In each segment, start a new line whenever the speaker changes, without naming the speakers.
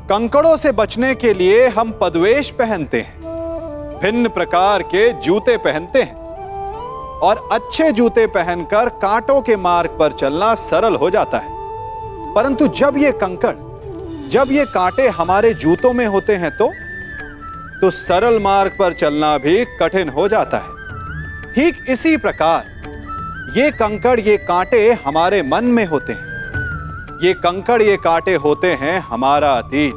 कंकड़ों से बचने के लिए हम पदवेश पहनते हैं, भिन्न प्रकार के जूते पहनते हैं और अच्छे जूते पहनकर कांटों के मार्ग पर चलना सरल हो जाता है। परंतु जब ये कंकड़, जब ये कांटे हमारे जूतों में होते हैं तो सरल मार्ग पर चलना भी कठिन हो जाता है। ठीक इसी प्रकार ये कंकड़, ये कांटे हमारे मन में होते हैं। ये कंकड़, ये कांटे होते हैं हमारा अतीत,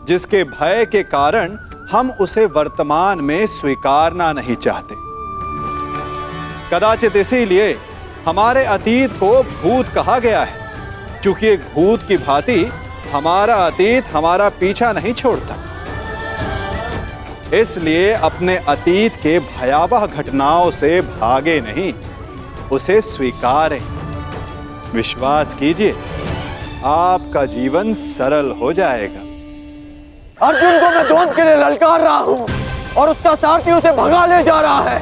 जिसके भय के कारण हम उसे वर्तमान में स्वीकारना नहीं चाहते। कदाचित इसीलिए हमारे अतीत को भूत कहा गया है, क्योंकि एक भूत की भांति हमारा अतीत हमारा पीछा नहीं छोड़ता। इसलिए अपने अतीत के भयावह घटनाओं से भागे नहीं, उसे स्वीकारें। विश्वास कीजिए, आपका जीवन सरल हो जाएगा।
अर्जुन को मैं द्वंद के लिए ललकार रहा हूं और उसका सारथी उसे भगा ले जा रहा है।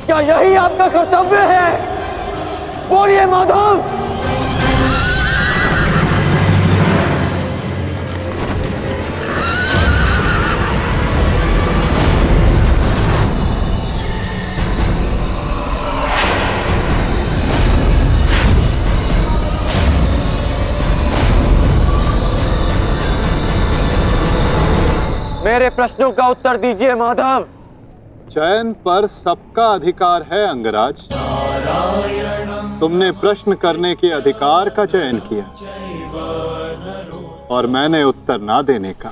क्या यही आपका कर्तव्य है? बोलिए माधव। मेरे प्रश्नों का उत्तर दीजिए माधव।
चयन पर सबका अधिकार है अंगराज। तुमने प्रश्न करने के अधिकार का चयन किया और मैंने उत्तर ना देने का।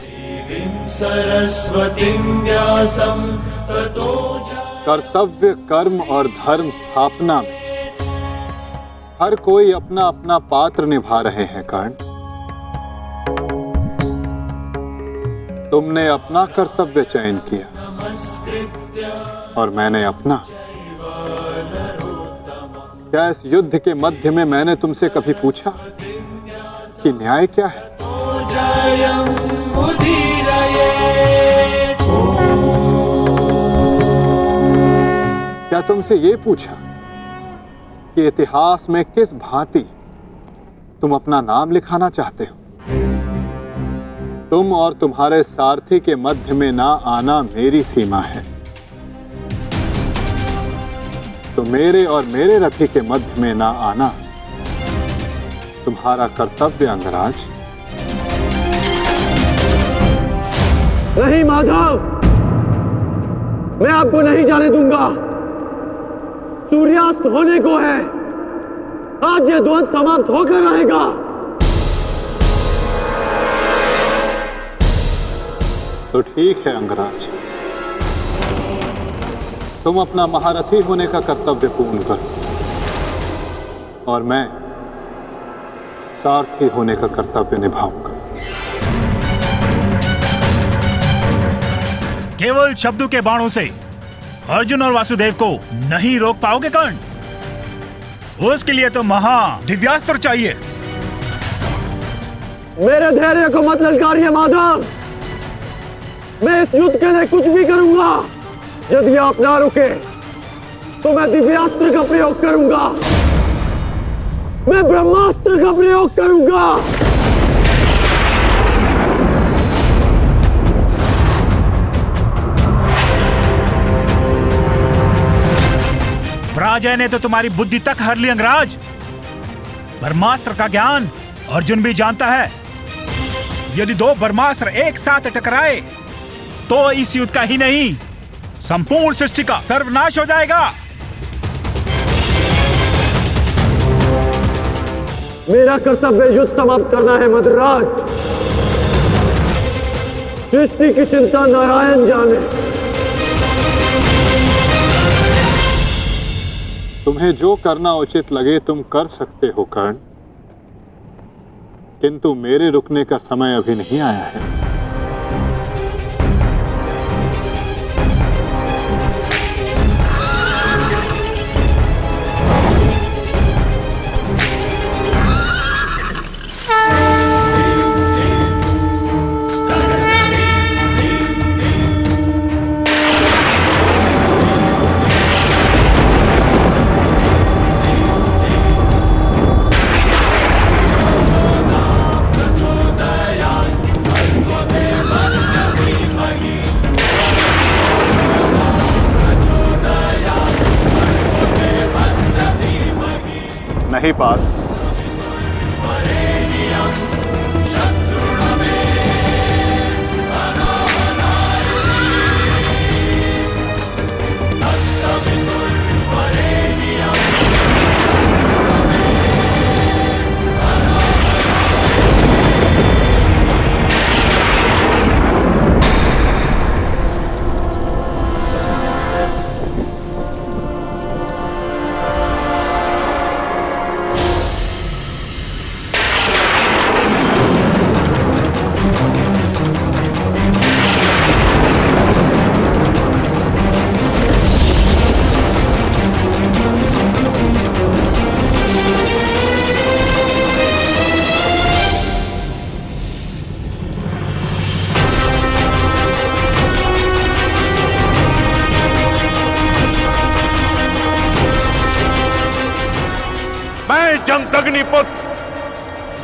कर्तव्य, कर्म और धर्म स्थापना में हर कोई अपना अपना पात्र निभा रहे हैं कर्ण। तुमने अपना कर्तव्य चयन किया और मैंने अपना। क्या इस युद्ध के मध्य में मैंने तुमसे कभी पूछा कि न्याय क्या है? क्या तुमसे ये पूछा कि इतिहास में किस भांति तुम अपना नाम लिखाना चाहते हो? तुम और तुम्हारे सारथी के मध्य में ना आना मेरी सीमा है, तो मेरे और मेरे रथी के मध्य में ना आना तुम्हारा कर्तव्य अंगराज।
नहीं माधव, मैं आपको नहीं जाने दूंगा। सूर्यास्त होने को है, आज ये द्वंद समाप्त होकर रहेगा।
तो ठीक है अंगराज, तुम अपना महारथी होने का कर्तव्य पूर्ण करो और मैं सारथी होने का कर्तव्य निभाऊंगा।
केवल शब्दों के बाणों से अर्जुन और वासुदेव को नहीं रोक पाओगे कर्ण। उसके लिए तो महा दिव्यास्त्र चाहिए।
मेरे धैर्य को मत ललकारिए माधव। मैं इस युद्ध के लिए कुछ भी करूंगा। यदि आप ना रुके तो मैं दिव्यास्त्र का प्रयोग करूंगा। मैं ब्रह्मास्त्र का प्रयोग करूंगा।
पराजय ने तो तुम्हारी बुद्धि तक हर ली अंगराज। ब्रह्मास्त्र का ज्ञान अर्जुन भी जानता है। यदि दो ब्रह्मास्त्र एक साथ टकराए तो इस युद्ध का ही नहीं, संपूर्ण सृष्टि का सर्वनाश हो जाएगा।
मेरा कर्तव्य युद्ध समाप्त करना है मद्राज। सृष्टि की चिंता नारायण जाने।
तुम्हें जो करना उचित लगे तुम कर सकते हो कर्ण, किंतु मेरे रुकने का समय अभी नहीं आया है। नहीं पार्थ।
जमदग्निपुत्र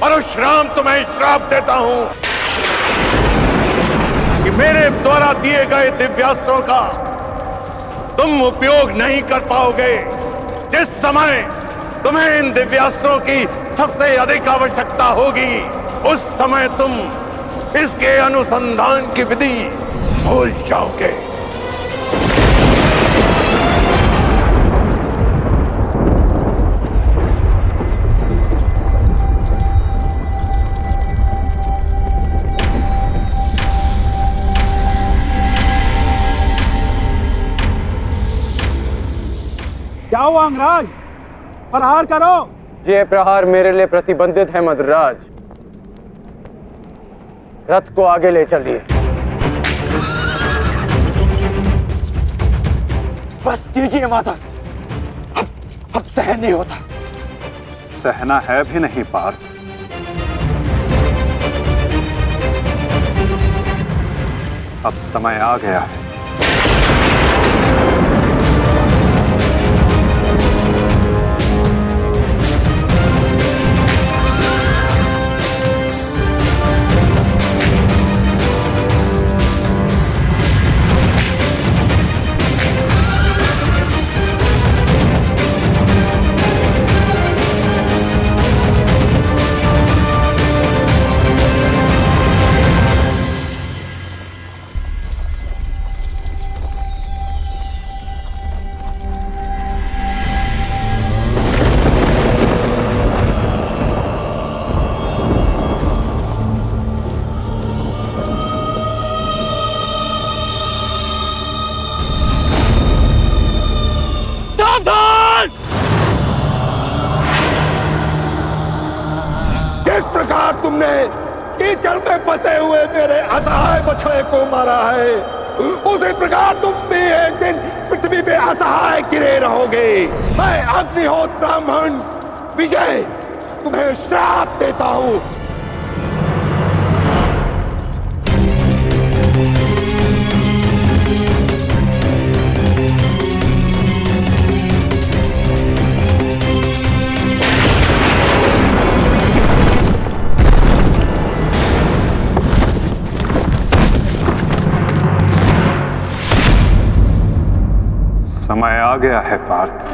परशुराम तुम्हें श्राप देता हूं कि मेरे द्वारा दिए गए दिव्यास्त्रों का तुम उपयोग नहीं कर पाओगे। जिस समय तुम्हें इन दिव्यास्त्रों की सबसे अधिक आवश्यकता होगी, उस समय तुम इसके अनुसंधान की विधि भूल जाओगे।
क्या हुआ अंगराज? प्रहार करो।
ये प्रहार मेरे लिए प्रतिबंधित है मद्रराज। रथ को आगे ले चलिए। बस कीजिए माता, अब सहन नहीं होता।
सहना है भी नहीं पार्थ। अब समय आ गया है।
किस प्रकार तुमने कीचड़ में फंसे हुए मेरे असहाय बछड़े को मारा है, उसी प्रकार तुम भी एक दिन पृथ्वी पे असहाय गिरे रहोगे। मैं अग्निहोत्र ब्राह्मण विजय तुम्हें श्राप देता हूं।
समय आ गया है पार्थ।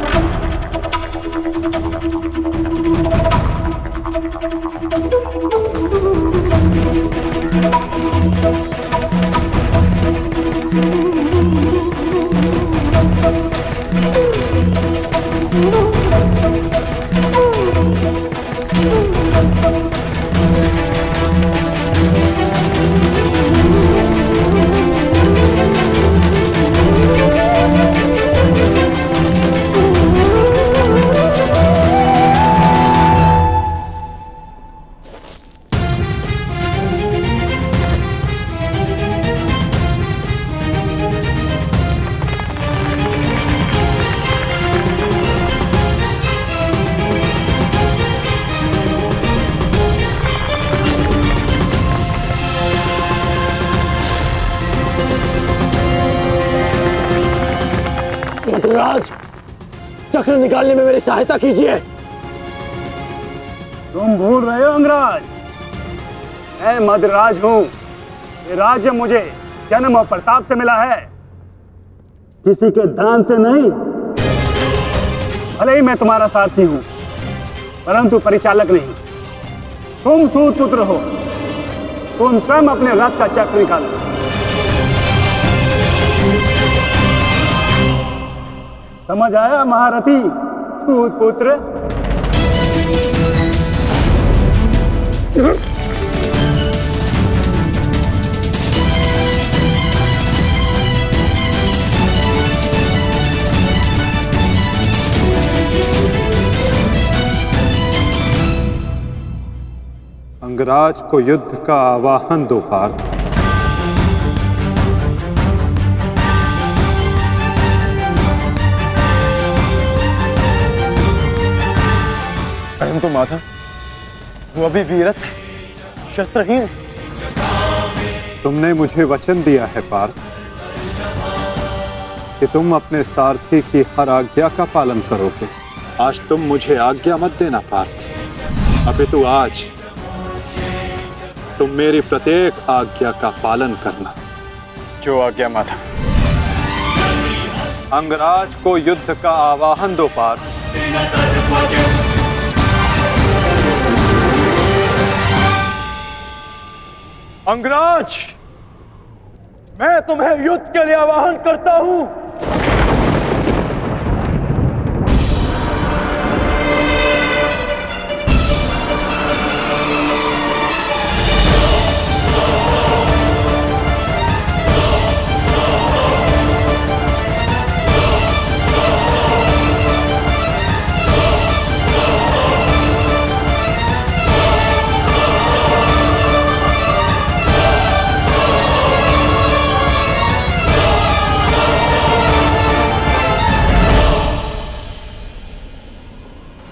मद्रराज, चक्र निकालने में मेरी सहायता कीजिए।
तुम भूल रहे हो अंगराज, मैं मद्रराज हूं। ये राज्य मुझे जन्म और प्रताप से मिला है, किसी के दान से नहीं। भले ही मैं तुम्हारा सारथी हूं,
परंतु परिचालक नहीं। तुम सूत पुत्र हो, तुम स्वयं अपने रथ का चक्र निकालो। समझ आया महारथी सूत पुत्र?
अंगराज को युद्ध का आवाहन दो पार्थ।
परंतु माधव, वो अभी वीरत है, शस्त्रहीन है।
तुमने मुझे वचन दिया है पार्थ कि तुम अपने सारथी की हर आज्ञा का पालन करोगे। आज तुम मुझे आज्ञा मत देना पार्थ, अपितु आज तुम मेरी प्रत्येक आज्ञा का पालन करना।
क्यों आज्ञा माधव?
अंगराज को युद्ध का आवाहन दो पार्थ।
अंगराज, मैं तुम्हें युद्ध के लिए आवाहन करता हूं।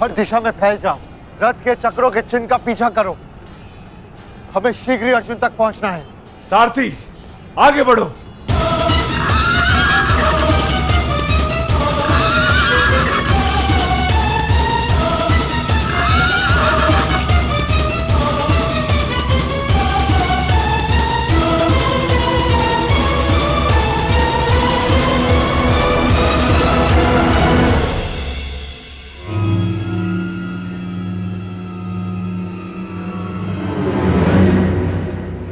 हर दिशा में फैल जाओ, रथ के चक्रों के चिन्ह का पीछा करो। हमें शीघ्र ही अर्जुन तक पहुंचना है।
सारथी, आगे बढ़ो।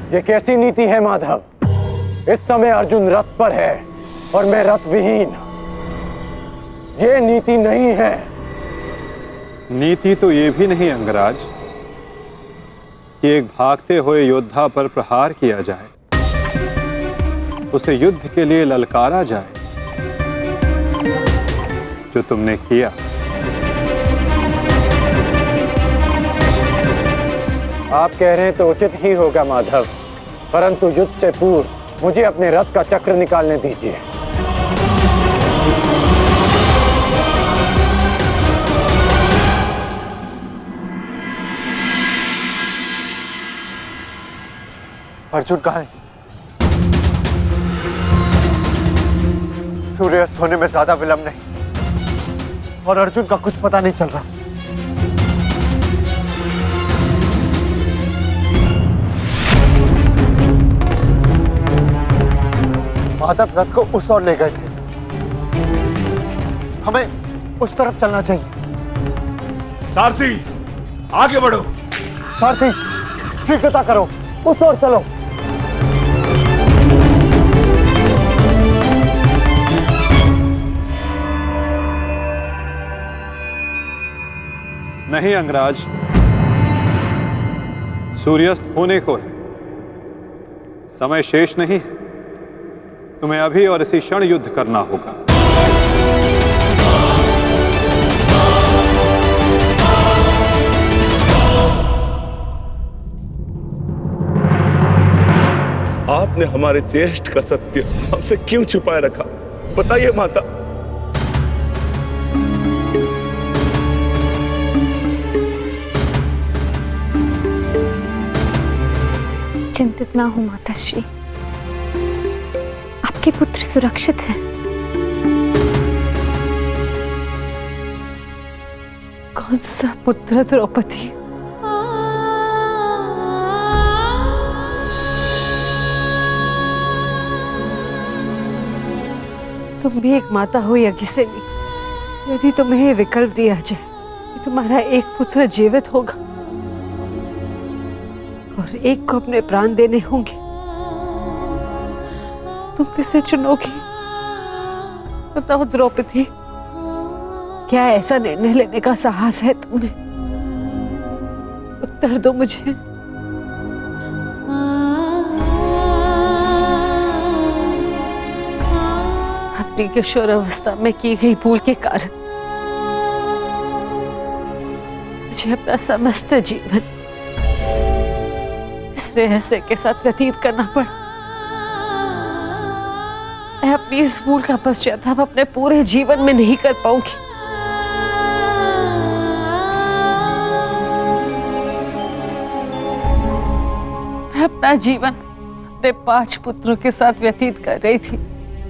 ये कैसी नीति है माधव? इस समय अर्जुन रथ पर है और मैं रथ विहीन। ये नीति नहीं है।
नीति तो ये भी नहीं अंगराज कि एक भागते हुए योद्धा पर प्रहार किया जाए, उसे युद्ध के लिए ललकारा जाए, जो तुमने किया।
आप कह रहे हैं तो उचित ही होगा माधव, परंतु युद्ध से पूर्व मुझे अपने रथ का चक्र निकालने दीजिए।
अर्जुन कहाँ है? सूर्यास्त होने में ज्यादा विलंब नहीं और अर्जुन का कुछ पता नहीं चल रहा। माधव रथ को उस ओर ले गए थे, हमें उस तरफ चलना चाहिए।
सारथी, आगे बढ़ो।
सारथी, शीघ्रता करो, उस ओर चलो।
नहीं अंगराज, सूर्यास्त होने को है, समय शेष नहीं है। तुम्हें अभी और इसी क्षण युद्ध करना होगा।
आपने हमारे ज्येष्ठ का सत्य हमसे क्यों छुपाए रखा? बताइए माता।
चिंतित ना हो माताश्री, आपके पुत्र सुरक्षित हैं।
कौन सा पुत्र द्रौपदी? तुम भी एक माता हो यज्ञसेनी, यदि तुम्हें विकल्प दिया जाए कि तुम्हारा एक पुत्र जीवित होगा और एक को अपने प्राण देने होंगे। तुम किसे चुनोगी? बताओ द्रौपदी, क्या ऐसा निर्णय लेने का साहस है तुम्हें? उत्तर दो मुझे। अपनी किशोरावस्था में की गई भूल के कारण मुझे अपना समस्त जीवन इस रहस्य के साथ व्यतीत करना पड़ा। मैं अपनी इस भूल का पश्चाताप अपने पूरे जीवन में नहीं कर पाऊंगी। मैं अपना जीवन अपने 5 पुत्रों के साथ व्यतीत कर रही थी।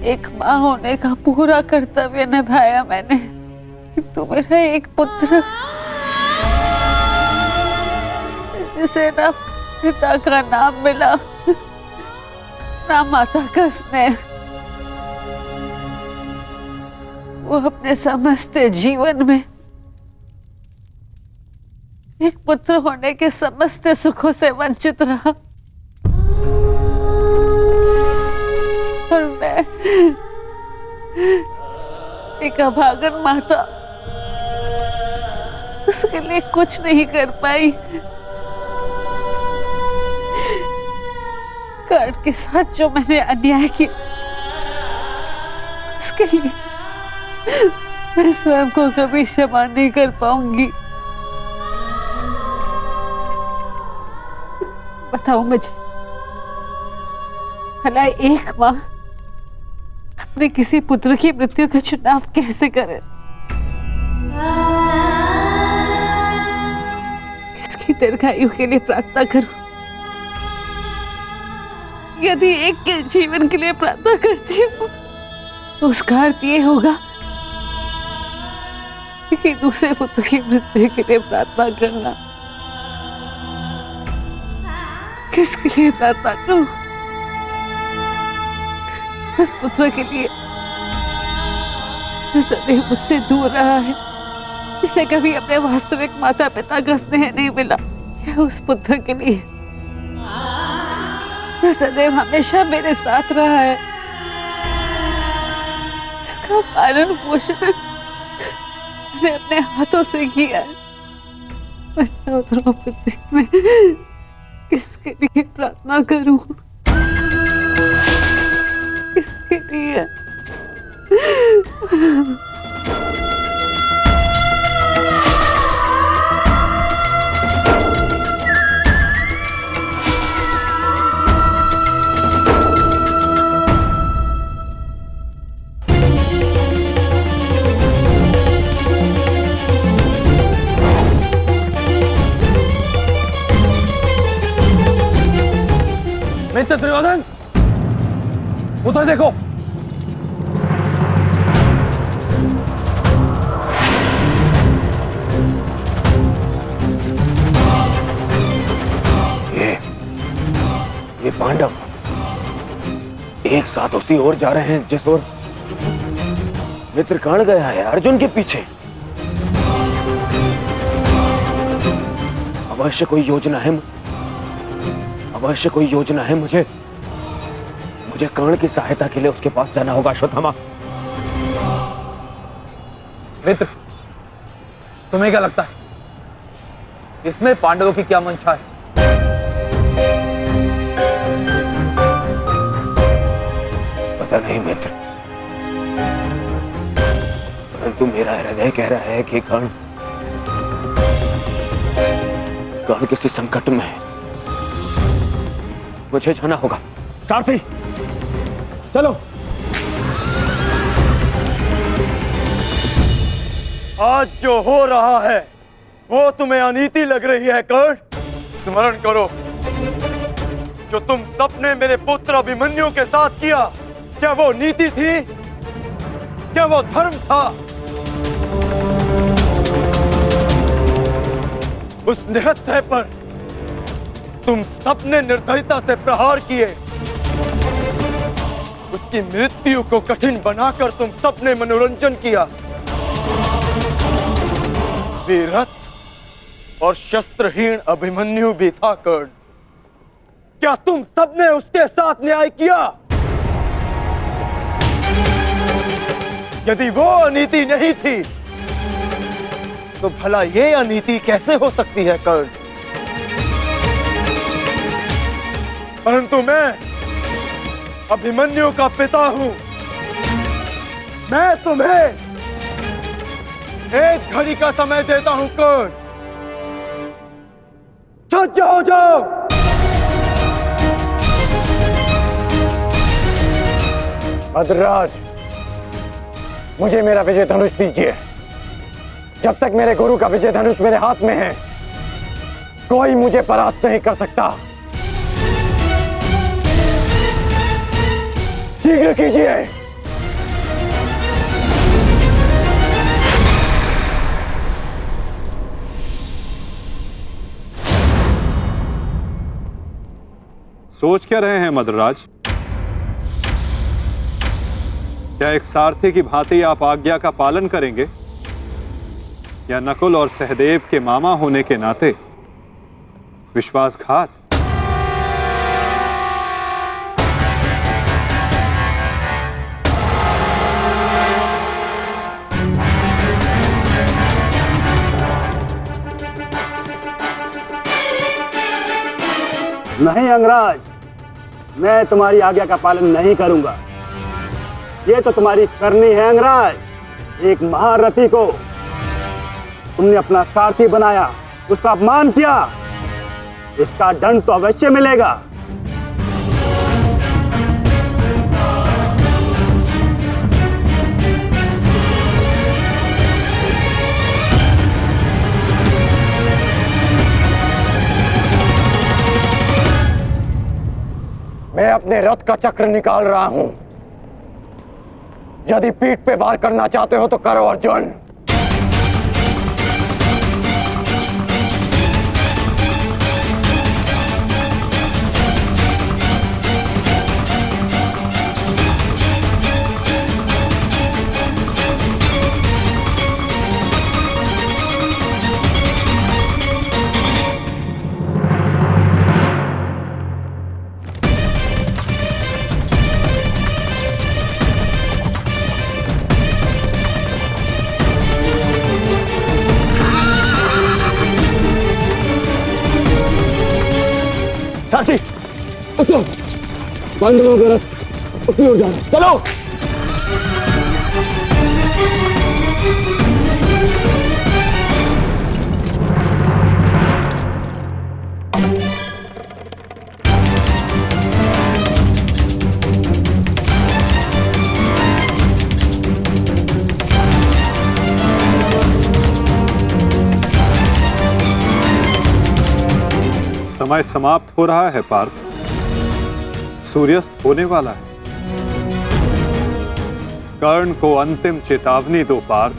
एक माँ होने का पूरा कर्तव्य निभाया मैंने, किंतु मेरा एक पुत्र जिसे ना पिता का नाम मिला ना माता का स्नेह, वो अपने समस्त जीवन में एक पुत्र होने के समस्त सुखों से वंचित रहा। और मैं एक अभागन माता उसके लिए कुछ नहीं कर पाई। कर्ण के साथ जो मैंने अन्याय किया उसके लिए मैं स्वयं को कभी क्षमा नहीं कर पाऊंगी। बताओ मुझे, भला एक माँ अपने किसी पुत्र की मृत्यु का चुनाव कैसे करे? किसकी दीर्घायु के लिए प्रार्थना करूं? यदि एक के जीवन के लिए प्रार्थना करती हूँ तो उसका अर्थ ये होगा कि दूसरे पुत्र की मृत्यु के लिए प्रार्थना करना। किसके लिए प्रार्थना करूं? उस पुत्र के लिए जो सदैव मुझसे दूर रहा है, जिसे कभी अपने वास्तविक माता पिता का स्नेह नहीं मिला, या उस पुत्र के लिए जो सदैव हमेशा मेरे साथ रहा है, इसका पालन पोषण मैंने अपने हाथों से किया है। बताओ द्रौपदी, मैं किसके लिए प्रार्थना करूं? किसके लिए?
मित्र दुर्योधन, उधर देखो।
ये पांडव एक साथ उसी ओर जा रहे हैं जिस ओर मित्र कर्ण गया है, अर्जुन के पीछे। अवश्य कोई योजना है, अवश्य कोई योजना है। मुझे कर्ण की सहायता के लिए उसके पास जाना होगा। अश्वत्थामा,
मित्र, तुम्हें क्या लगता है इसमें पांडवों की क्या मंशा है?
पता नहीं मित्र, परंतु मेरा हृदय कह रहा है कि कर्ण किसी संकट में है। मुझे जाना होगा। सारथी, चलो।
आज जो हो रहा है वो तुम्हें अनीति लग रही है कर्ण? स्मरण करो, जो तुम सबने मेरे पुत्र अभिमन्यु के साथ किया, क्या वो नीति थी? क्या वो धर्म था? उस निहत्थे पर तुम सबने निर्दयता से प्रहार किए। उसकी मृत्यु को कठिन बनाकर तुम सबने मनोरंजन किया। अभी रथ और शस्त्रहीन अभिमन्यु भी था कर्ण। क्या तुम सबने उसके साथ न्याय किया? यदि वो अनीति नहीं थी तो भला ये अनीति कैसे हो सकती है कर्ण? परंतु मैं अभिमन्यु का पिता हूं। मैं तुम्हें एक घड़ी का समय देता हूं कर्ण। सज्ज हो जाओ।
भद्रराज, मुझे मेरा विजय धनुष दीजिए। जब तक मेरे गुरु का विजय धनुष मेरे हाथ में है, कोई मुझे परास्त नहीं कर सकता। शीघ्र कीजिए।
सोच क्या रहे हैं मद्रराज? क्या एक सारथी की भांति आप आज्ञा का पालन करेंगे, या नकुल और सहदेव के मामा होने के नाते विश्वासघात?
नहीं अंगराज, मैं तुम्हारी आज्ञा का पालन नहीं करूंगा। ये तो तुम्हारी करनी है अंगराज। एक महारथी को तुमने अपना सारथी बनाया, उसका अपमान किया, इसका दंड तो अवश्य मिलेगा।
मैं अपने रथ का चक्र निकाल रहा हूं। यदि पीठ पे वार करना चाहते हो तो करो अर्जुन।
सारथी, उसको पांडवों का रथ उसकी ओर जाना। चलो।
समय समाप्त हो रहा है पार्थ, सूर्यास्त होने वाला है। कर्ण को अंतिम चेतावनी दो पार्थ।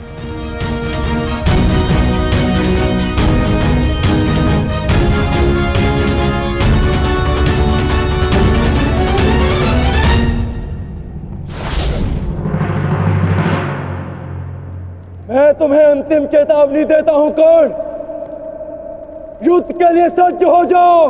मैं तुम्हें अंतिम चेतावनी देता हूं कर्ण। युद्ध के लिए सज्ज हो जाओ।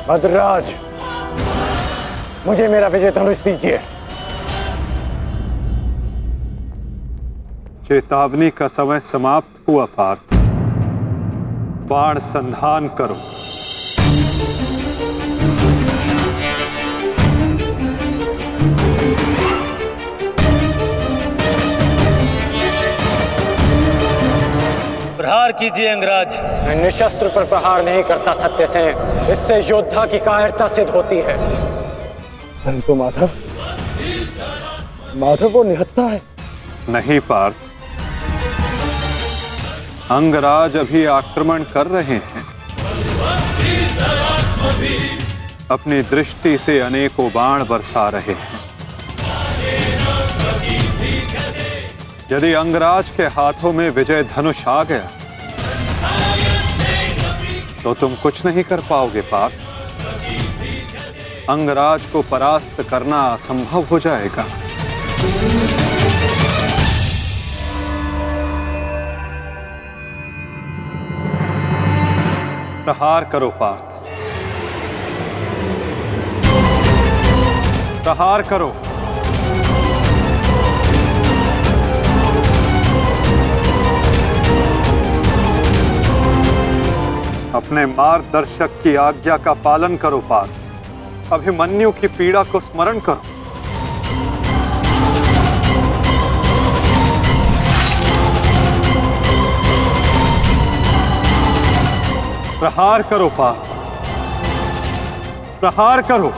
भद्रराज, मुझे मेरा विजय धनुष दीजिए।
चेतावनी का समय समाप्त हुआ पार्थ। बाण संधान करो।
प्रहार कीजिए अंगराज।
मैं निशस्त्र पर प्रहार नहीं करता सत्य से, इससे योद्धा की कायरता सिद्ध होती है।
परंतु माधव, माधव वो निहत्था है।
नहीं पार्थ, अंगराज अभी आक्रमण कर रहे हैं। अपनी दृष्टि से अनेकों बाण बरसा रहे हैं। यदि अंगराज के हाथों में विजय धनुष आ गया तो तुम कुछ नहीं कर पाओगे पार्थ। अंगराज को परास्त करना असंभव हो जाएगा। प्रहार करो पार्थ, प्रहार करो। अपने मार्गदर्शक की आज्ञा का पालन करो पार्थ। अभिमन्यु की पीड़ा को स्मरण करो। प्रहार करो पार्थ, प्रहार करो।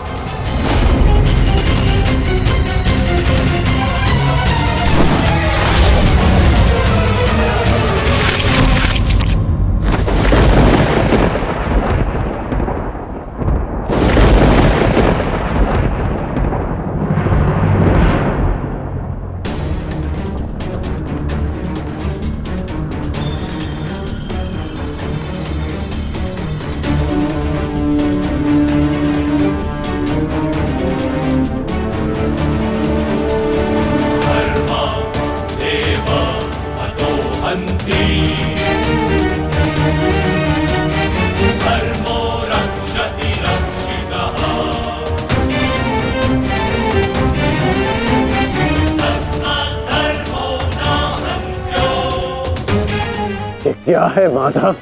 क्या है माधव?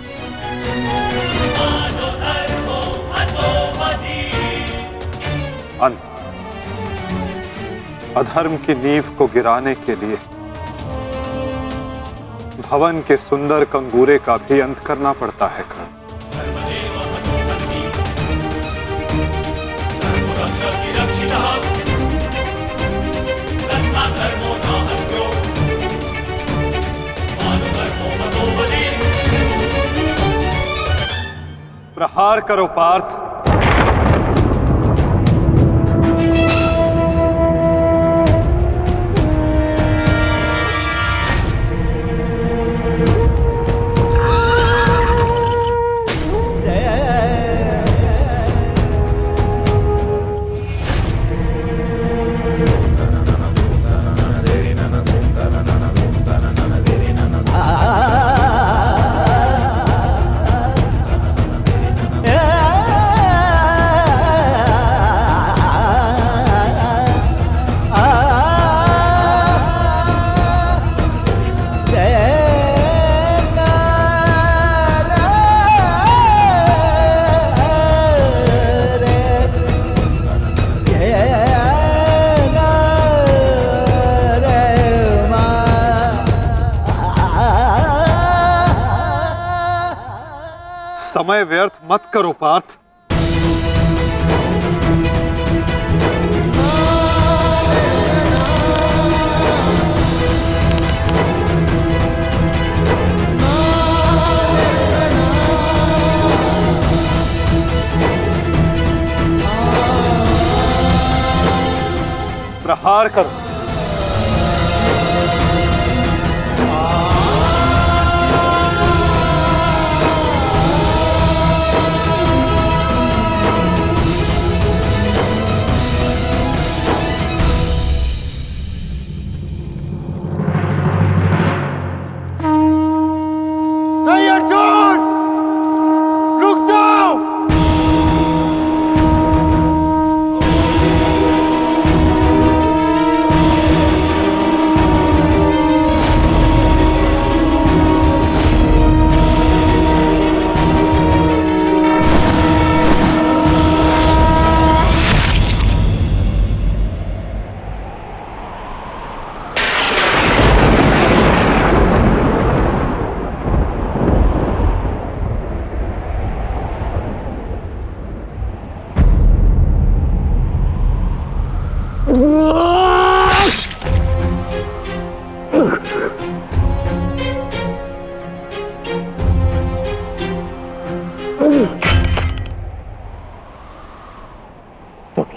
अंत। अधर्म की नींव को गिराने के लिए भवन के सुंदर कंगूरे का भी अंत करना पड़ता है कर्ण। प्रहार करो पार्थ। समय व्यर्थ मत करो पार्थ। प्रहार करो।
नहीं अर्जुन, रुक जाओ।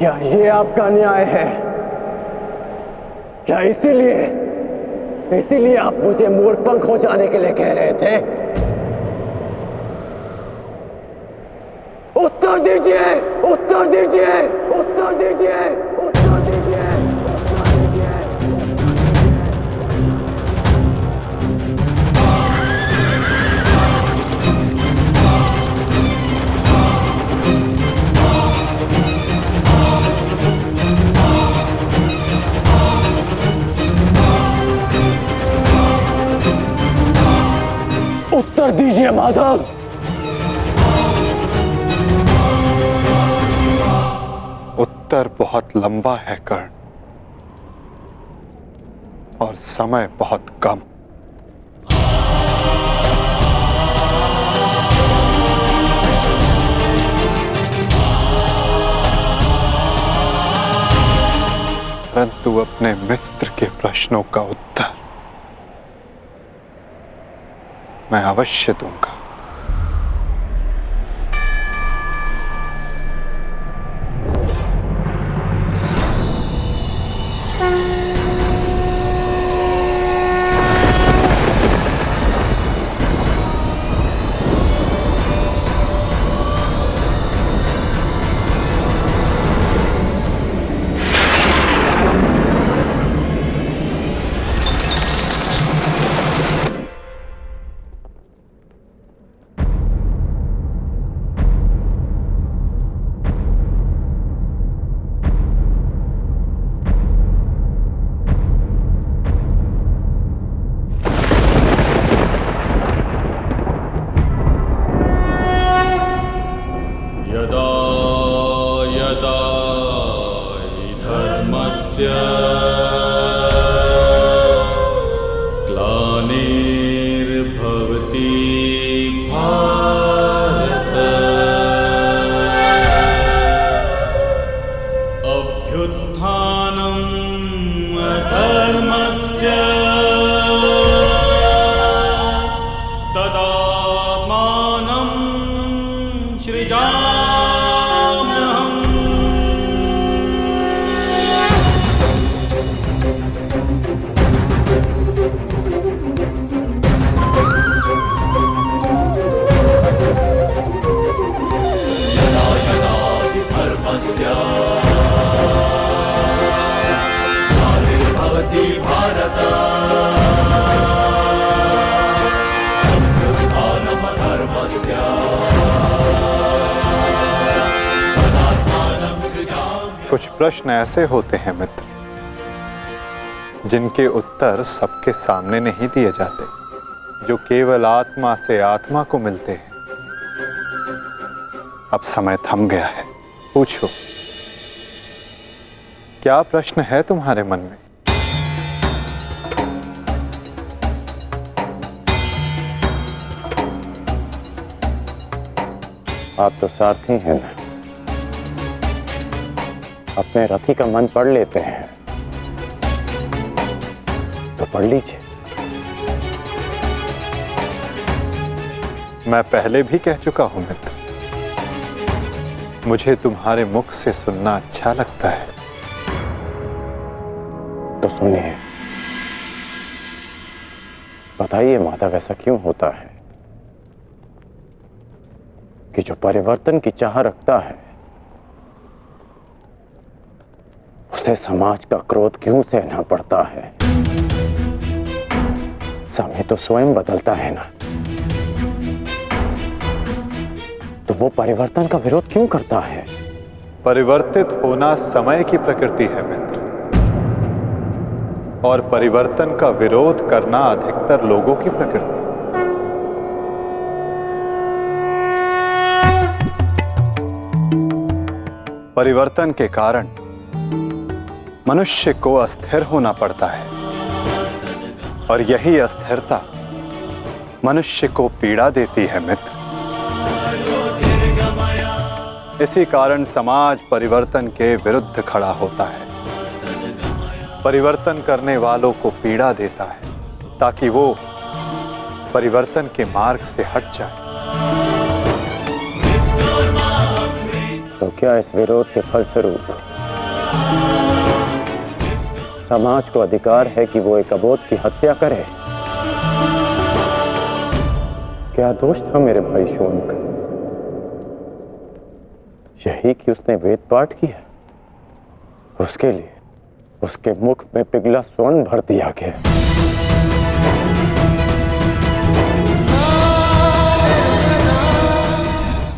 क्या ये आपका न्याय है? क्या इसीलिए आप मुझे मोरपंख हो जाने के लिए कह रहे थे? उत्तर दीजिए, उत्तर दीजिए, उत्तर दीजिए, उत्तर दीजिए, उत्तर दीजिए। उत्तर दीजिए माधव।
उत्तर बहुत लंबा है कर्ण, और समय बहुत कम। परंतु अपने मित्र के प्रश्नों का उत्तर मैं अवश्य दूंगा। कुछ प्रश्न ऐसे होते हैं मित्र, जिनके उत्तर सबके सामने नहीं दिए जाते, जो केवल आत्मा से आत्मा को मिलते हैं। अब समय थम गया है, पूछो, क्या प्रश्न है तुम्हारे मन में?
आप तो सारथी हैं ना, अपने रथी का मन पढ़ लेते हैं, तो पढ़ लीजिए।
मैं पहले भी कह चुका हूं मित्र, मुझे तुम्हारे मुख से सुनना अच्छा लगता है।
तो सुनिए, बताइए माधव, ऐसा क्यों होता है कि जो परिवर्तन की चाह रखता है उसे समाज का क्रोध क्यों सहना पड़ता है? समय तो स्वयं बदलता है ना, तो वो परिवर्तन का विरोध क्यों करता है?
परिवर्तित होना समय की प्रकृति है मित्र, और परिवर्तन का विरोध करना अधिकतर लोगों की प्रकृति। परिवर्तन के कारण मनुष्य को अस्थिर होना पड़ता है, और यही अस्थिरता मनुष्य को पीड़ा देती है मित्र। इसी कारण समाज परिवर्तन के विरुद्ध खड़ा होता है, परिवर्तन करने वालों को पीड़ा देता है, ताकि वो परिवर्तन के मार्ग से हट जाए।
तो क्या इस विरोध के फलस्वरूप समाज को अधिकार है कि वो एक अबोध की हत्या करे। क्या दोष था मेरे भाई शोन का? यही कि उसने वेद पाठ किया। उसके लिए उसके मुख में पिघला स्वर्ण भर दिया गया।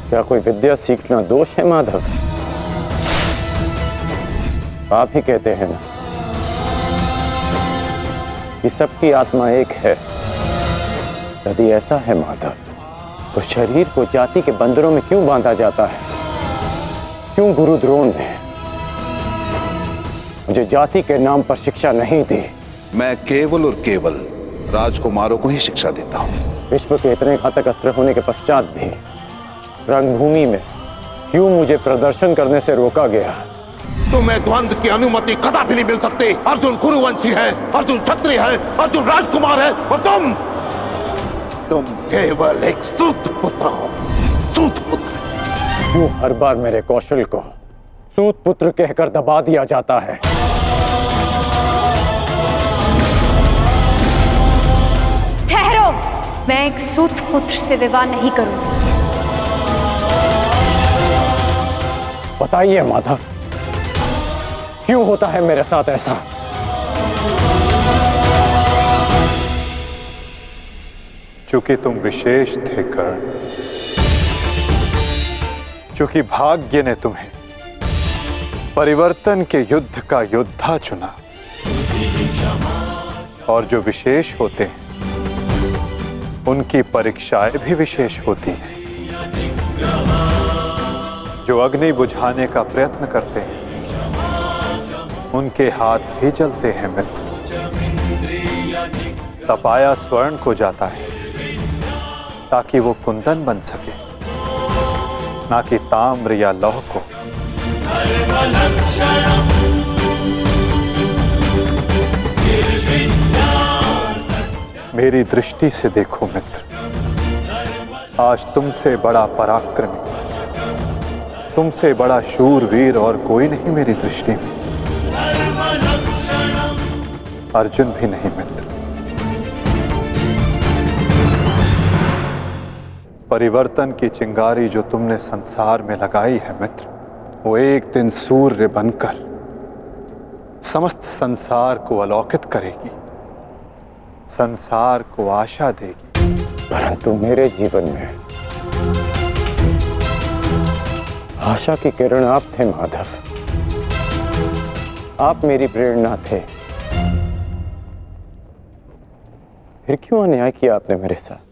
क्या कोई विद्या सीखना दोष है माधव? आप ही कहते हैं ना कि सबकी आत्मा एक है। यदि ऐसा है माधव, तो शरीर को जाति के बंधनों में क्यों बांधा जाता है? क्यों गुरु द्रोण ने मुझे जाति के नाम पर शिक्षा नहीं दी?
मैं केवल और केवल राजकुमारों को ही शिक्षा देता हूं।
विश्व के इतने घातक अस्त्र होने के पश्चात भी रंगभूमि में क्यों मुझे प्रदर्शन करने से रोका गया?
तुम्हें द्वंद्व की अनुमति कदापि नहीं मिल सकती। अर्जुन कुरुवंशी है, अर्जुन क्षत्रिय है, अर्जुन राजकुमार है, और तुम केवल एक सूत पुत्र हो। सूत पुत्र।
क्यों हर बार मेरे कौशल को सूत पुत्र कहकर दबा दिया जाता है?
ठहरो, मैं एक सूत पुत्र से विवाह नहीं करूंगी।
बताइए माधव, क्यों होता है मेरे साथ ऐसा?
चूंकि तुम विशेष थे कर्ण, चूंकि भाग्य ने तुम्हें परिवर्तन के युद्ध का योद्धा चुना, और जो विशेष होते हैं उनकी परीक्षाएं भी विशेष होती हैं। जो अग्नि बुझाने का प्रयत्न करते हैं उनके हाथ भी जलते हैं मित्र। तपाया स्वर्ण को जाता है ताकि वो कुंदन बन सके, ना कि ताम्र या लौह को। मेरी दृष्टि से देखो मित्र, आज तुमसे बड़ा पराक्रमी, तुमसे बड़ा शूरवीर और कोई नहीं मेरी दृष्टि में। अर्जुन भी नहीं मित्र। परिवर्तन की चिंगारी जो तुमने संसार में लगाई है मित्र, वो एक दिन सूर्य बनकर समस्त संसार को अलौकित करेगी, संसार को आशा देगी।
परंतु मेरे जीवन में आशा की किरण आप थे माधव। आप मेरी प्रेरणा थे। फिर क्यों अन्याय किया आपने मेरे साथ?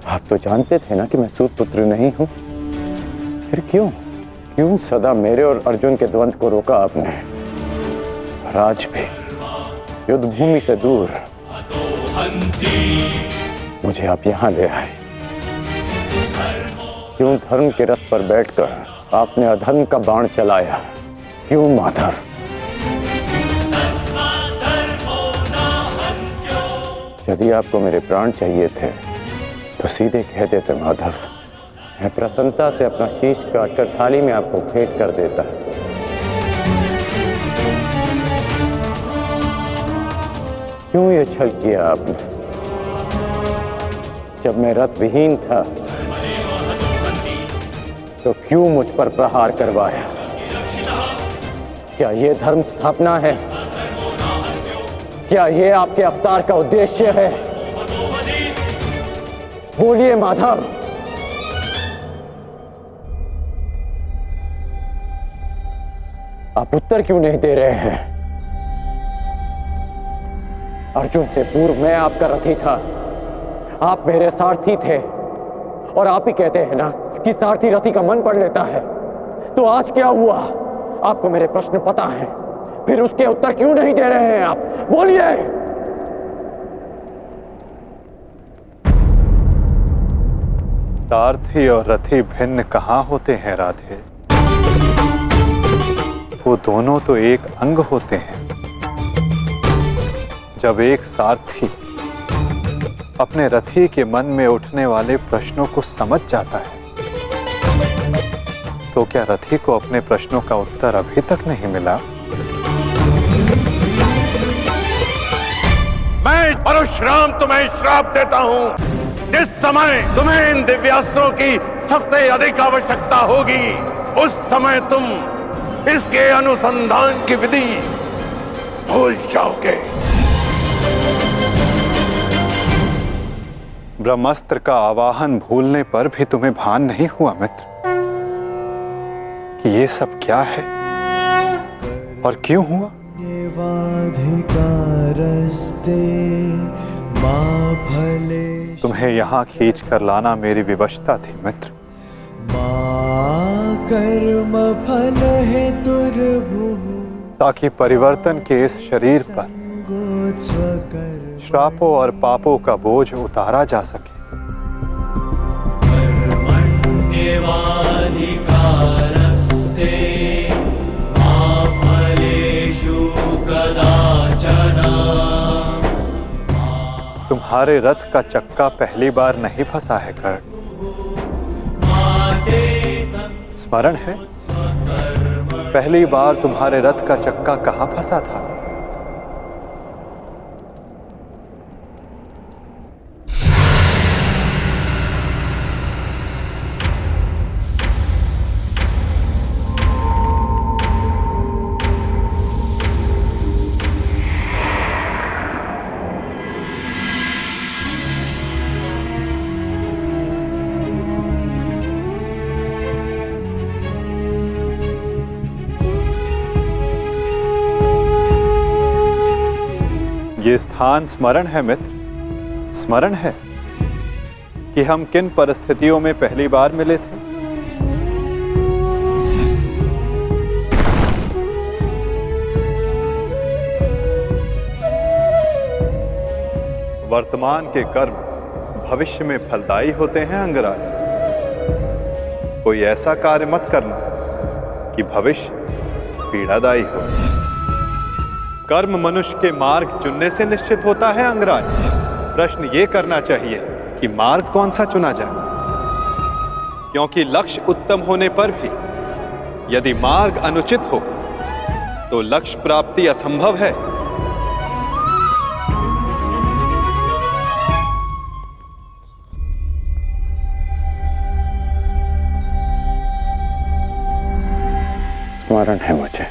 आप तो जानते थे ना कि मैं सूत पुत्र नहीं हूं। फिर क्यों सदा मेरे और अर्जुन के द्वंद्व को रोका आपने? और आज भी युद्ध भूमि से दूर मुझे आप यहां ले आए। क्यों धर्म के रथ पर बैठकर आपने अधर्म का बाण चलाया? क्यों माधव? यदि आपको मेरे प्राण चाहिए थे तो सीधे कह देते माधव। मैं प्रसन्नता से अपना शीश काटकर थाली में आपको भेंट कर देता। क्यों ये छल किया आपने? जब मैं रथ विहीन था तो क्यों मुझ पर प्रहार करवाया? क्या ये धर्म स्थापना है? क्या ये आपके अवतार का उद्देश्य है? बोलिए माधव। आप उत्तर क्यों नहीं दे रहे हैं? अर्जुन से पूर्व मैं आपका रथी था, आप मेरे सारथी थे, और आप ही कहते हैं ना कि सारथी रथी का मन पढ़ लेता है। तो आज क्या हुआ? आपको मेरे प्रश्न पता है, फिर उसके उत्तर क्यों नहीं दे रहे हैं आप? बोलिए।
सारथी और रथी भिन्न कहाँ होते हैं राधे? वो दोनों तो एक अंग होते हैं। जब एक सारथी अपने रथी के मन में उठने वाले प्रश्नों को समझ जाता है तो क्या रथी को अपने प्रश्नों का उत्तर अभी तक नहीं मिला?
मैं परशुराम तुम्हें श्राप देता हूं। जिस समय तुम्हें इन दिव्यास्त्रों की सबसे अधिक आवश्यकता होगी, उस समय तुम इसके अनुसंधान की विधि भूल जाओगे।
ब्रह्मास्त्र का आवाहन भूलने पर भी तुम्हें भान नहीं हुआ मित्र कि ये सब क्या है और क्यों हुआ? तुम्हें यहाँ खींच कर लाना मेरी विवशता थी मित्र।
कर्म फल है दुर्भुः,
ताकि परिवर्तन के इस शरीर पर श्रापों और पापों का बोझ उतारा जा सके। तुम्हारे रथ का चक्का पहली बार नहीं फंसा है कर्ण, स्मरण है? पहली बार तुम्हारे रथ का चक्का कहां फंसा था? ये स्थान स्मरण है मित्र? स्मरण है कि हम किन परिस्थितियों में पहली बार मिले थे? वर्तमान के कर्म भविष्य में फलदायी होते हैं अंगराज। कोई ऐसा कार्य मत करना कि भविष्य पीड़ादायी हो। कर्म मनुष्य के मार्ग चुनने से निश्चित होता है अंगराज। प्रश्न ये करना चाहिए कि मार्ग कौन सा चुना जाए, क्योंकि लक्ष्य उत्तम होने पर भी यदि मार्ग अनुचित हो तो लक्ष्य प्राप्ति असंभव है।
स्मरण है मुझे।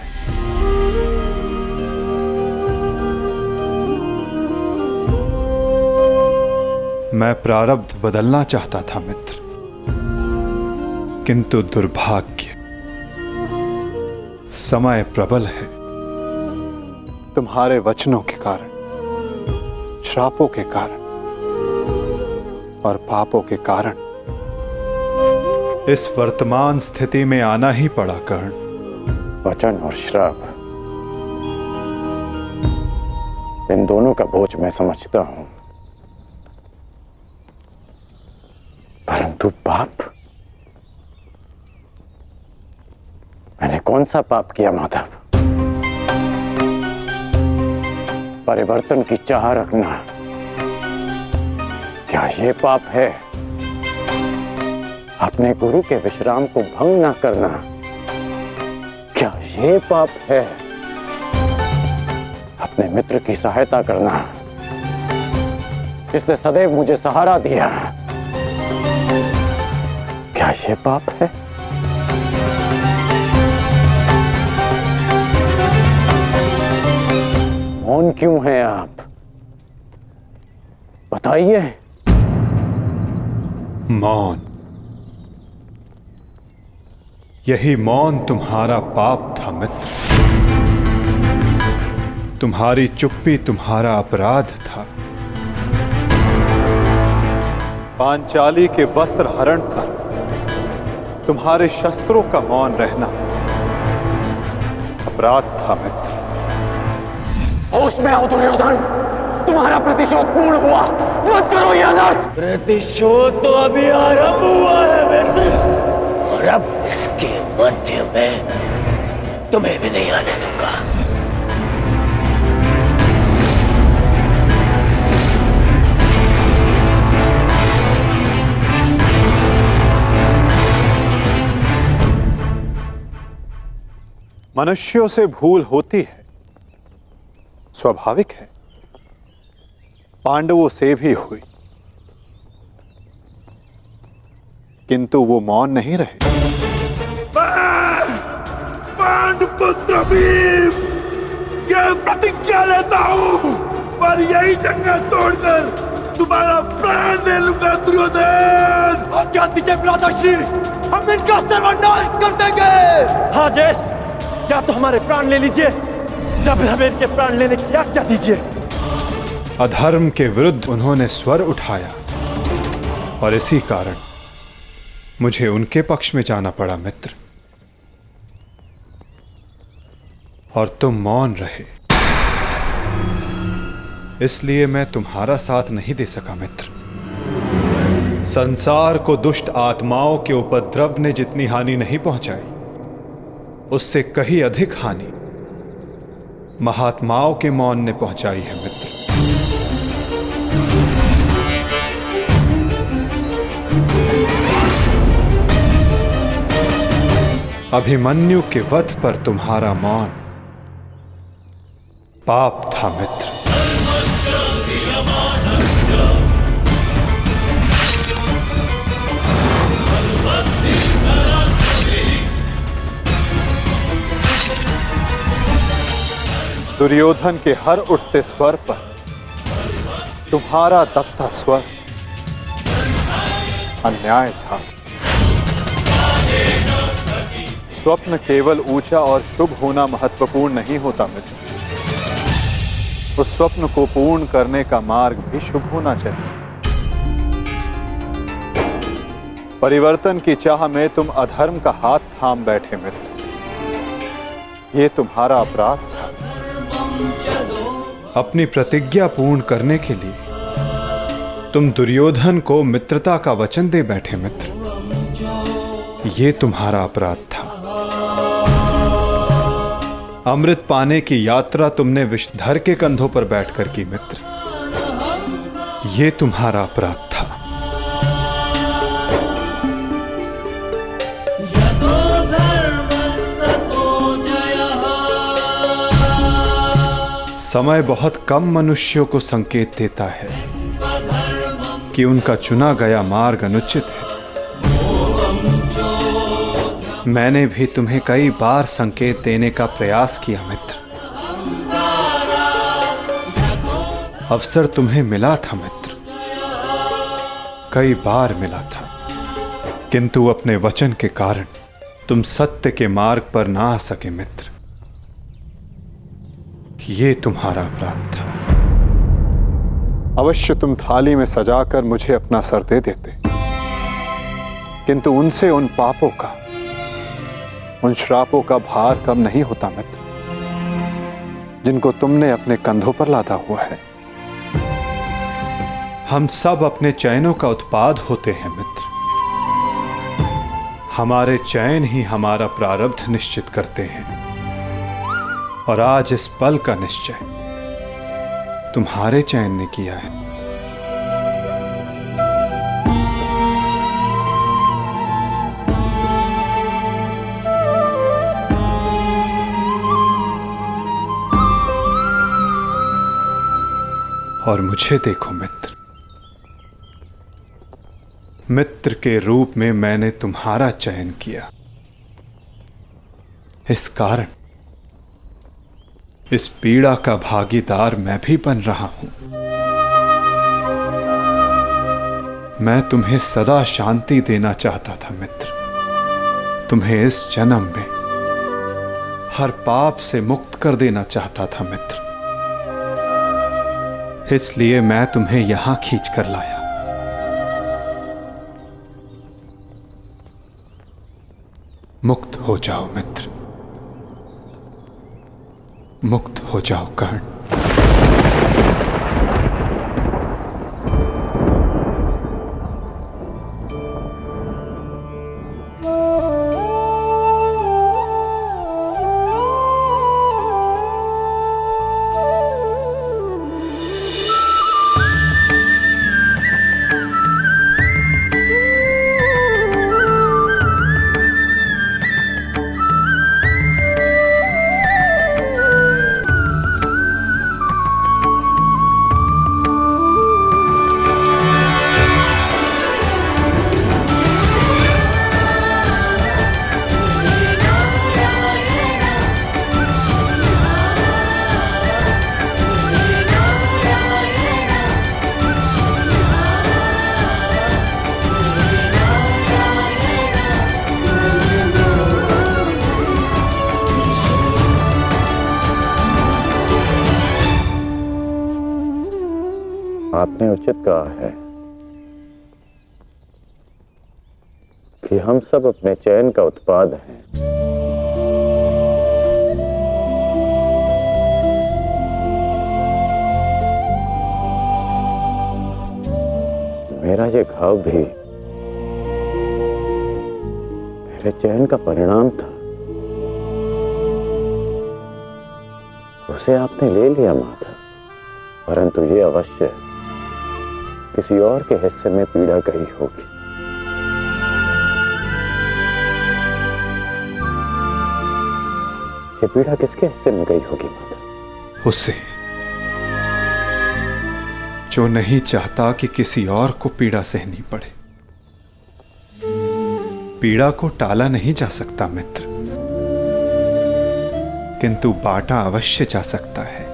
मैं प्रारब्ध बदलना चाहता था मित्र, किंतु दुर्भाग्य समय प्रबल है। तुम्हारे वचनों के कारण, श्रापों के कारण और पापों के कारण इस वर्तमान स्थिति में आना ही पड़ा कर्ण।
वचन और श्राप, इन दोनों का बोझ मैं समझता हूं, परंतु पाप, मैंने कौन सा पाप किया माधव? परिवर्तन की चाह रखना, क्या ये पाप है? अपने गुरु के विश्राम को भंग न करना, क्या ये पाप है? अपने मित्र की सहायता करना, जिसने सदैव मुझे सहारा दिया, क्या ये पाप है? मौन क्यों हैं आप? बताइए।
मौन, यही मौन तुम्हारा पाप था मित्र। तुम्हारी चुप्पी तुम्हारा अपराध था। पांचाली के वस्त्र हरण पर तुम्हारे शस्त्रों का मौन रहना अपराध था मित्र।
होश में आओ दुर्योधन, तुम्हारा प्रतिशोध पूर्ण हुआ, मत करो यह अनर्थ।
प्रतिशोध तो अभी आरंभ हुआ है मित्र, और अब इसके मध्य में तुम्हें भी नहीं आने दूंगा।
मनुष्यों से भूल होती है, स्वाभाविक है। पांडवों से भी हुई, किंतु वो मौन नहीं रहे।
पांडुपुत्र भीम ये प्रतिज्ञा लेता हूं, पर यही जंगल तोड़कर तुम्हारा प्राण ले लूंगा दुर्योधन।
आज्ञा दीजिए भ्राताश्री, हम इनका सर्वनाश कर देंगे।
हाँ ज्येष्ठ, क्या तो हमारे प्राण ले लीजिए, जब हमें इनके प्राण लेने की आज्ञा दीजिए।
अधर्म के विरुद्ध उन्होंने स्वर उठाया और इसी कारण मुझे उनके पक्ष में जाना पड़ा मित्र, और तुम मौन रहे, इसलिए मैं तुम्हारा साथ नहीं दे सका मित्र। संसार को दुष्ट आत्माओं के उपद्रव ने जितनी हानि नहीं पहुंचाई, उससे कहीं अधिक हानि महात्माओं के मौन ने पहुंचाई है मित्र। अभिमन्यु के वध पर तुम्हारा मौन पाप था मित्र। दुर्योधन के हर उठते स्वर पर तुम्हारा दबता स्वर अन्याय था। स्वप्न केवल ऊंचा और शुभ होना महत्वपूर्ण नहीं होता मित्र, उस स्वप्न को पूर्ण करने का मार्ग भी शुभ होना चाहिए। परिवर्तन की चाह में तुम अधर्म का हाथ थाम बैठे मित्र, ये तुम्हारा अपराध था। अपनी प्रतिज्ञा पूर्ण करने के लिए तुम दुर्योधन को मित्रता का वचन दे बैठे मित्र, ये तुम्हारा अपराध था। अमृत पाने की यात्रा तुमने विषधर के कंधों पर बैठकर की मित्र, ये तुम्हारा अपराध था। समय बहुत कम मनुष्यों को संकेत देता है कि उनका चुना गया मार्ग अनुचित है। मैंने भी तुम्हें कई बार संकेत देने का प्रयास किया मित्र, अवसर तुम्हें मिला था मित्र, कई बार मिला था, किंतु अपने वचन के कारण तुम सत्य के मार्ग पर ना आ सके मित्र, ये तुम्हारा अपराध था। अवश्य तुम थाली में सजाकर मुझे अपना सर दे देते, किंतु उनसे उन पापों का, उन श्रापों का भार कम नहीं होता मित्र, जिनको तुमने अपने कंधों पर लादा हुआ है। हम सब अपने चयनों का उत्पाद होते हैं मित्र, हमारे चयन ही हमारा प्रारब्ध निश्चित करते हैं, और आज इस पल का निश्चय तुम्हारे चयन ने किया है। और मुझे देखो मित्र, मित्र के रूप में मैंने तुम्हारा चयन किया, इस कारण इस पीड़ा का भागीदार मैं भी बन रहा हूं। मैं तुम्हें सदा शांति देना चाहता था मित्र, तुम्हें इस जन्म में हर पाप से मुक्त कर देना चाहता था मित्र, इसलिए मैं तुम्हें यहां खींच कर लाया। मुक्त हो जाओ मित्र, मुक्त हो जाओ कर्ण।
निश्चित कहा है कि हम सब अपने चयन का उत्पाद हैं। मेरा ये घाव भी मेरे चयन का परिणाम था। उसे आपने ले लिया माता, परंतु ये अवश्य किसी और के हिस्से में पीड़ा गई होगी। ये पीड़ा किसके हिस्से में गई होगी माता?
उससे जो नहीं चाहता कि किसी और को पीड़ा सहनी पड़े। पीड़ा को टाला नहीं जा सकता मित्र, किंतु बांटा अवश्य जा सकता है।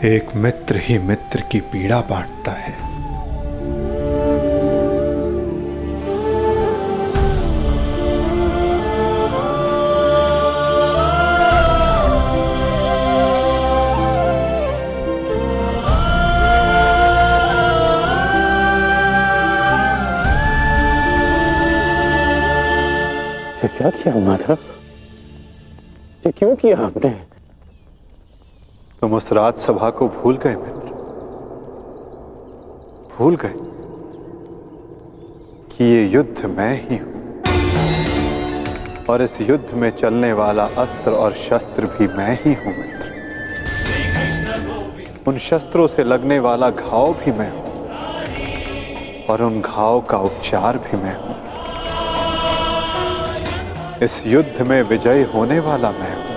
एक मित्र ही मित्र की पीड़ा बांटता है।
ये क्या किया माधव? ये क्यों किया आपने?
तुम उस राजसभा को भूल गए मित्र, भूल गए कि ये युद्ध मैं ही हूं, और इस युद्ध में चलने वाला अस्त्र और शस्त्र भी मैं ही हूं मित्र। उन शस्त्रों से लगने वाला घाव भी मैं हूं, और उन घाव का उपचार भी मैं हूं। इस युद्ध में विजयी होने वाला मैं हूं,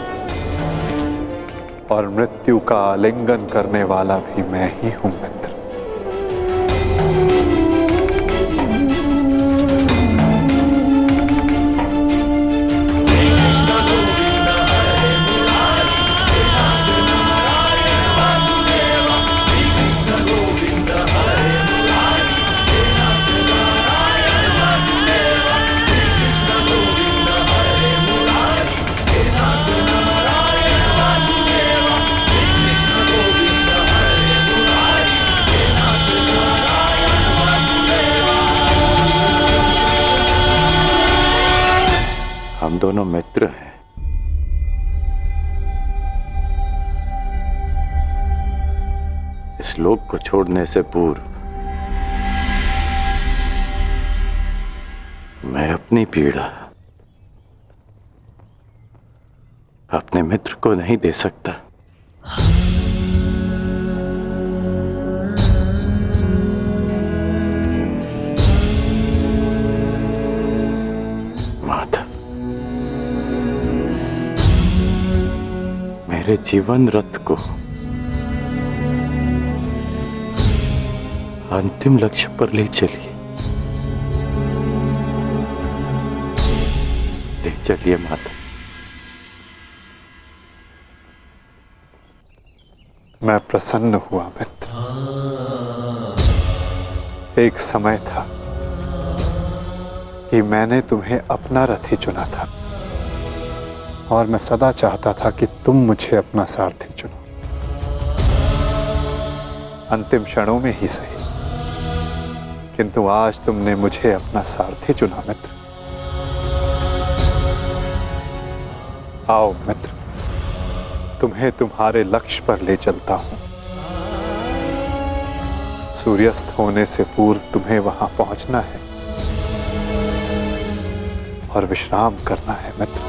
और मृत्यु का आलिंगन करने वाला भी मैं ही हूं मित्र।
हम दोनों मित्र हैं। इस लोक को छोड़ने से पूर्व मैं अपनी पीड़ा अपने मित्र को नहीं दे सकता। माता, मेरे जीवन रथ को अंतिम लक्ष्य पर ले चलिए, ले चलिए माता।
मैं प्रसन्न हुआ मित्र। एक समय था कि मैंने तुम्हें अपना रथी चुना था, और मैं सदा चाहता था कि तुम मुझे अपना सारथी चुनो। अंतिम क्षणों में ही सही, किंतु आज तुमने मुझे अपना सारथी चुना मित्र। आओ मित्र, तुम्हें तुम्हारे लक्ष्य पर ले चलता हूं। सूर्यास्त होने से पूर्व तुम्हें वहां पहुंचना है और विश्राम करना है मित्र।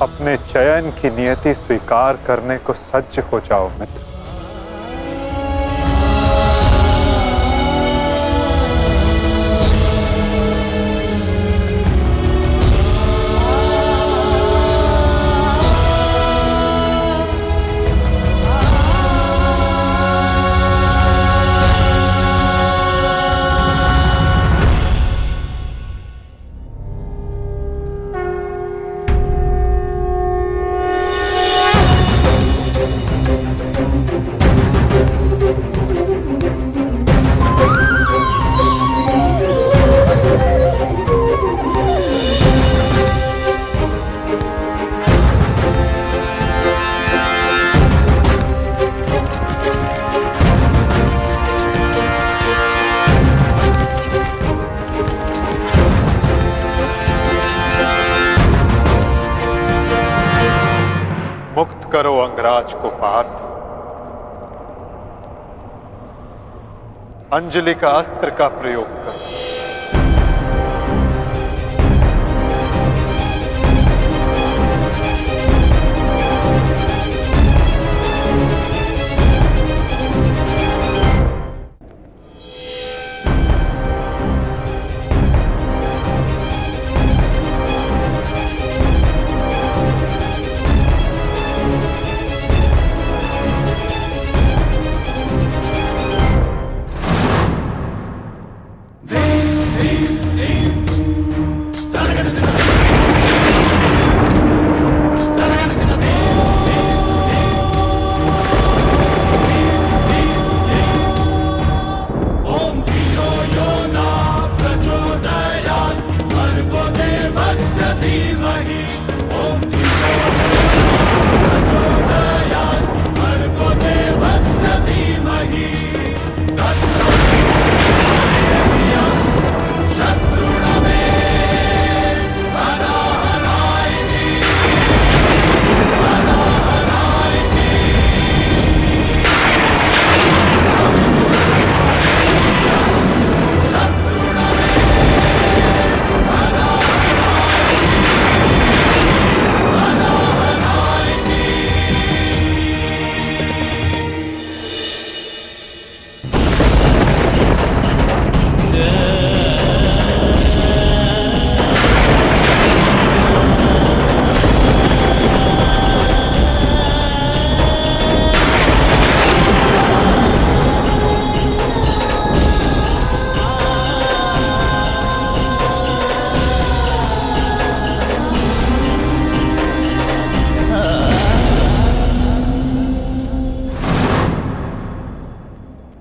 अपने चयन की नियति स्वीकार करने को सज्ज हो जाओ मित्र। करो अंगराज को पार्थ। अंजलि का अस्त्र का प्रयोग करो।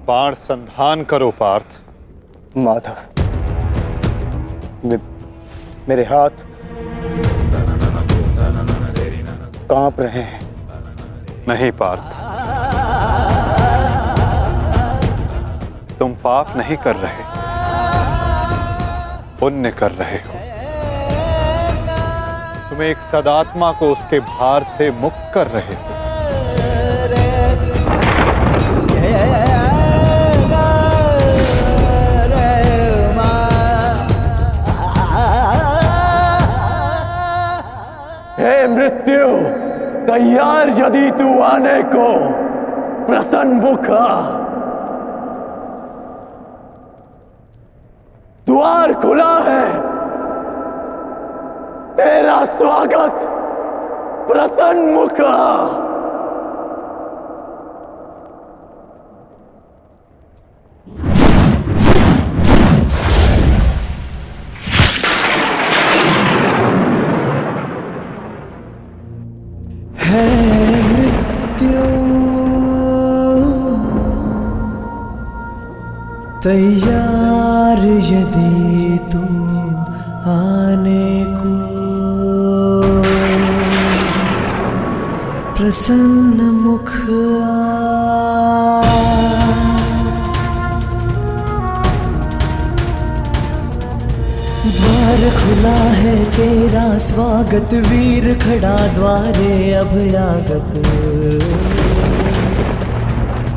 बाण संधान करो पार्थ।
माधव, मेरे हाथ कांप रहे हैं।
नहीं पार्थ, तुम पाप नहीं कर रहे, पुण्य कर रहे हो। तुम एक सदात्मा को उसके भार से मुक्त कर रहे हो।
हे मृत्यु, तैयार यदि तू आने को, प्रसन्न मुखा। द्वार खुला है, तेरा स्वागत प्रसन्न मुखा।
तैयार यदि तुम आने को, प्रसन्न मुख द्वार खुला है, तेरा स्वागत वीर खड़ा द्वारे अभयागत।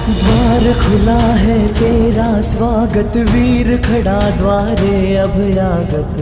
द्वार खुला है, तेरा स्वागत वीर खड़ा द्वारे अभयागत।